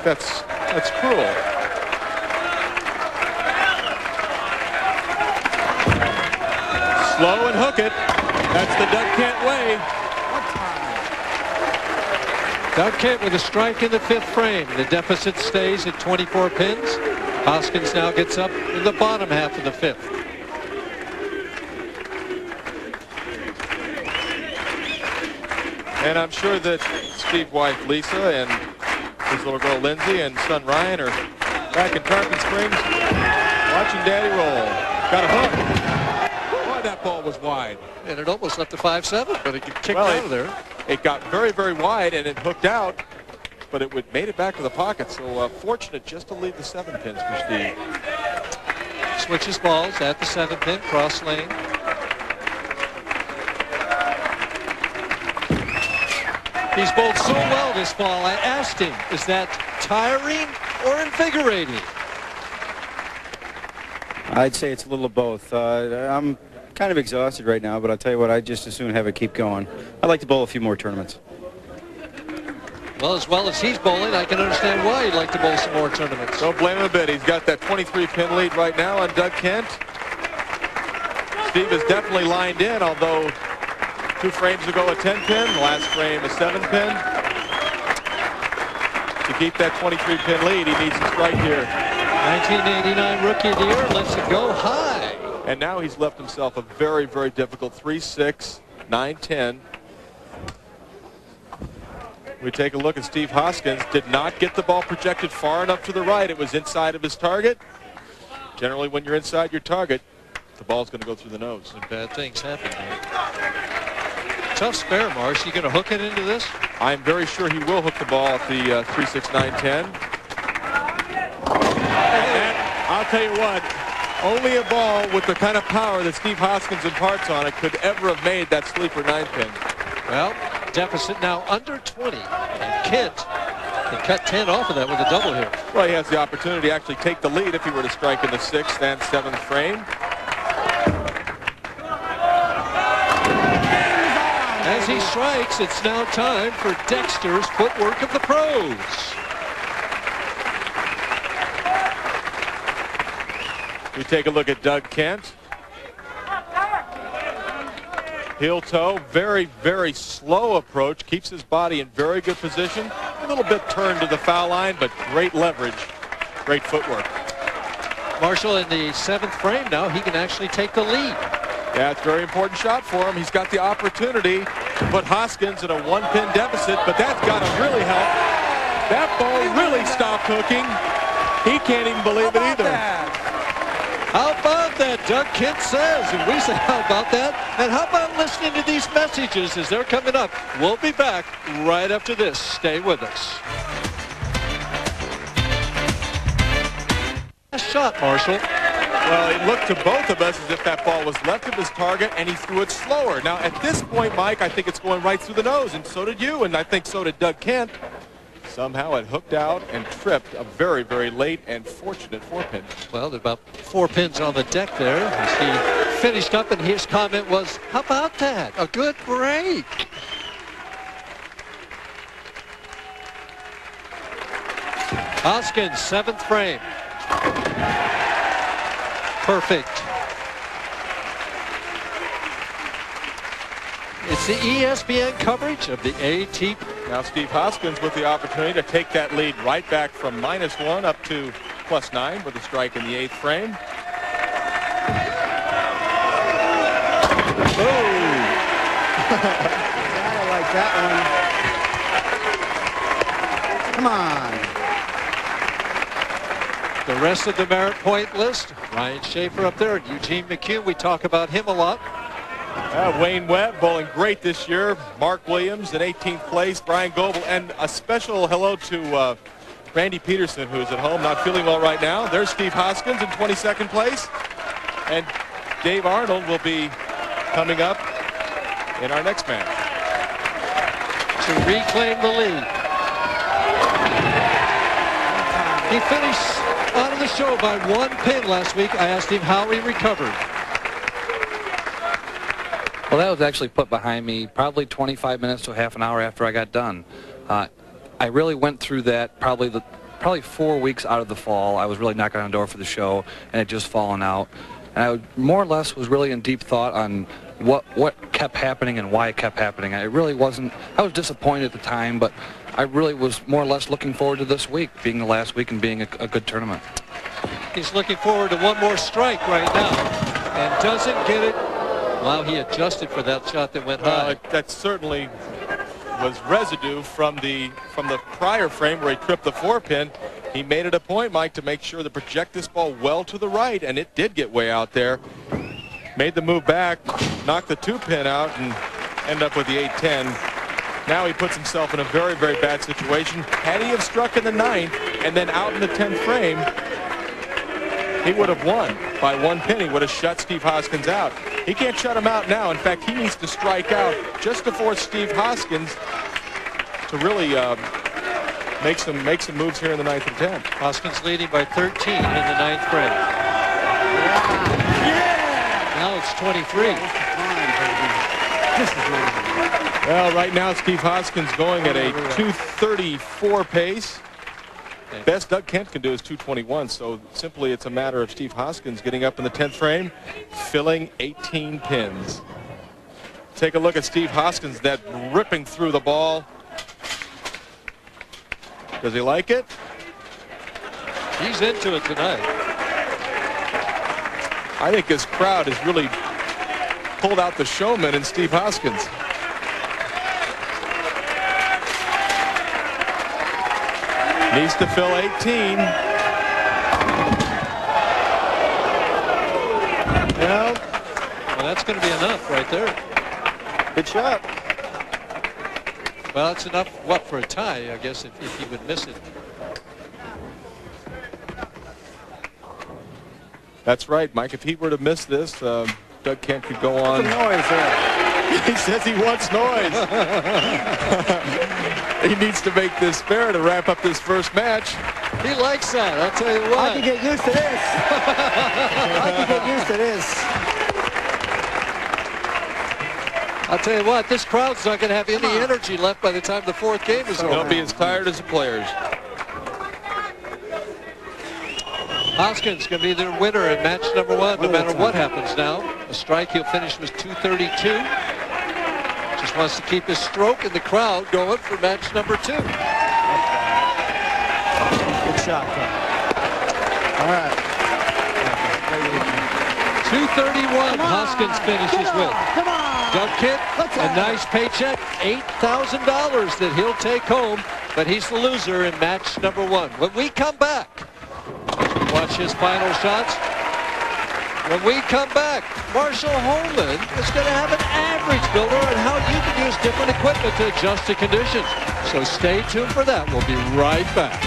that's cruel. Slow and hook it. That's the Doug Kent way. Doug Kent with a strike in the 5th frame. The deficit stays at 24 pins. Hoskins now gets up in the bottom half of the 5th. And I'm sure that Steve's wife Lisa and his little girl Lindsay and son Ryan are back in Tarpon Springs watching Daddy roll. Got a hook. Boy, that ball was wide. And it almost left the 5-7, but it kicked out of there. It got very, very wide and it hooked out, but it made it back to the pocket. So fortunate just to leave the 7 pins for Steve. Switches balls at the 7 pin, cross lane. He's bowled so well this fall. I asked him, is that tiring or invigorating? I'd say it's a little of both. I'm kind of exhausted right now, but I'll tell you what, I'd just as soon have it keep going. I'd like to bowl a few more tournaments. Well as he's bowling, I can understand why he'd like to bowl some more tournaments. Don't blame him a bit. He's got that 23-pin lead right now on Doug Kent. Steve is definitely lined in, although 2 frames ago a 10-pin, the last frame a 7-pin. To keep that 23-pin lead, he needs to strike here. 1989 Rookie of the Year lets it go high. And now he's left himself a very, very difficult 3-6, 9-10. We take a look at Steve Hoskins. Did not get the ball projected far enough to the right. It was inside of his target. Generally, when you're inside your target, the ball's going to go through the nose. And bad things happen there. Tough spare, Marsh. You going to hook it into this? I'm very sure he will hook the ball at the 3-6, 9-10. And I'll tell you what, only a ball with the kind of power that Steve Hoskins imparts on it could ever have made that sleeper 9-pin. Well, deficit now under 20. And Kent can cut 10 off of that with a double here. Well, he has the opportunity to actually take the lead if he were to strike in the 6th and 7th frame. As he strikes, it's now time for Dexter's footwork of the pros. We take a look at Doug Kent. Heel toe, very, very slow approach. Keeps his body in very good position. A little bit turned to the foul line, but great leverage, great footwork. Marshall in the 7th frame now, he can actually take the lead. Yeah, it's a very important shot for him. He's got the opportunity to put Hoskins in a 1-pin deficit, but that's got to really help. That ball really stopped hooking. He can't even believe it either. How about that, Doug Kent says, and we say how about that, and how about listening to these messages as they're coming up. We'll be back right after this. Stay with us. Nice shot, Marshall. Well, it looked to both of us as if that ball was left of his target, and he threw it slower. Now, at this point, Mike, I think it's going right through the nose, and so did you, and I think so did Doug Kent. Somehow it hooked out and tripped a very, very late and fortunate 4-pin. Well, there's about 4 pins on the deck there as he finished up, and his comment was, how about that? A good break. Hoskins, 7th frame. Perfect. It's the ESPN coverage of the AT. Now Steve Hoskins with the opportunity to take that lead right back from -1 up to +9 with a strike in the 8th frame. Oh! I like that one. Come on. The rest of the merit point list, Ryan Schaefer up there, and Eugene McCune. We talk about him a lot. Wayne Webb bowling great this year. Mark Williams in 18th place. Brian Goebel, and a special hello to Randy Peterson, who is at home not feeling well right now. There's Steve Hoskins in 22nd place. And Dave Arnold will be coming up in our next match to reclaim the lead. He finished out of the show by 1 pin last week. I asked him how he recovered. Well, that was actually put behind me probably 25 minutes to half an hour after I got done. I really went through that probably probably 4 weeks out of the fall. I was really knocking on the door for the show, and it just fallen out. And I more or less was really in deep thought on what kept happening and why it kept happening. I really wasn't. I was disappointed at the time, but I really was more or less looking forward to this week being the last week and being a good tournament. He's looking forward to one more strike right now, and doesn't get it. Wow, he adjusted for that shot that went high. That certainly was residue from the prior frame where he tripped the 4-pin. He made it a point, Mike, to make sure to project this ball well to the right, and it did get way out there. Made the move back, knocked the 2-pin out, and end up with the 8-10. Now he puts himself in a very, very bad situation. Had he have struck in the 9th and then out in the 10th frame, he would have won by 1 pin. He would have shut Steve Hoskins out. He can't shut him out now. In fact, he needs to strike out just to force Steve Hoskins to really make some moves here in the 9th and 10th. Hoskins leading by 13 in the 9th frame. Yeah! Now it's 23. Well, right now Steve Hoskins going at a 2:34 pace. Best Doug Kent can do is 2:21, so simply it's a matter of Steve Hoskins getting up in the 10th frame, filling 18 pins. Take a look at Steve Hoskins, that ripping through the ball. Does he like it? He's into it tonight. I think this crowd has really pulled out the showman in Steve Hoskins. Needs to fill 18. Well, that's going to be enough right there. Good shot. Well, it's enough, what, for a tie, I guess, if he would miss it. That's right, Mike. If he were to miss this, Doug Kent could go on. Some noise there. He says he wants noise. He needs to make this fair to wrap up this first match. He likes that, I'll tell you what. I can get used to this. I can get used to this. I'll tell you what, this crowd's not going to have any energy left by the time the 4th game is over. They'll be as tired as the players. Hoskins going to be their winner in match number 1, no matter what happens now. A strike he'll finish with 232. Just wants to keep his stroke and the crowd going for match number 2. Good shot, Tom. All right. 231 Hoskins finishes with. Come on. Doug Kent, a nice paycheck, $8,000 that he'll take home, but he's the loser in match number 1. When we come back, watch his final shots. When we come back, Marshall Holman is going to have an average builder on how you can use different equipment to adjust to conditions. So stay tuned for that. We'll be right back.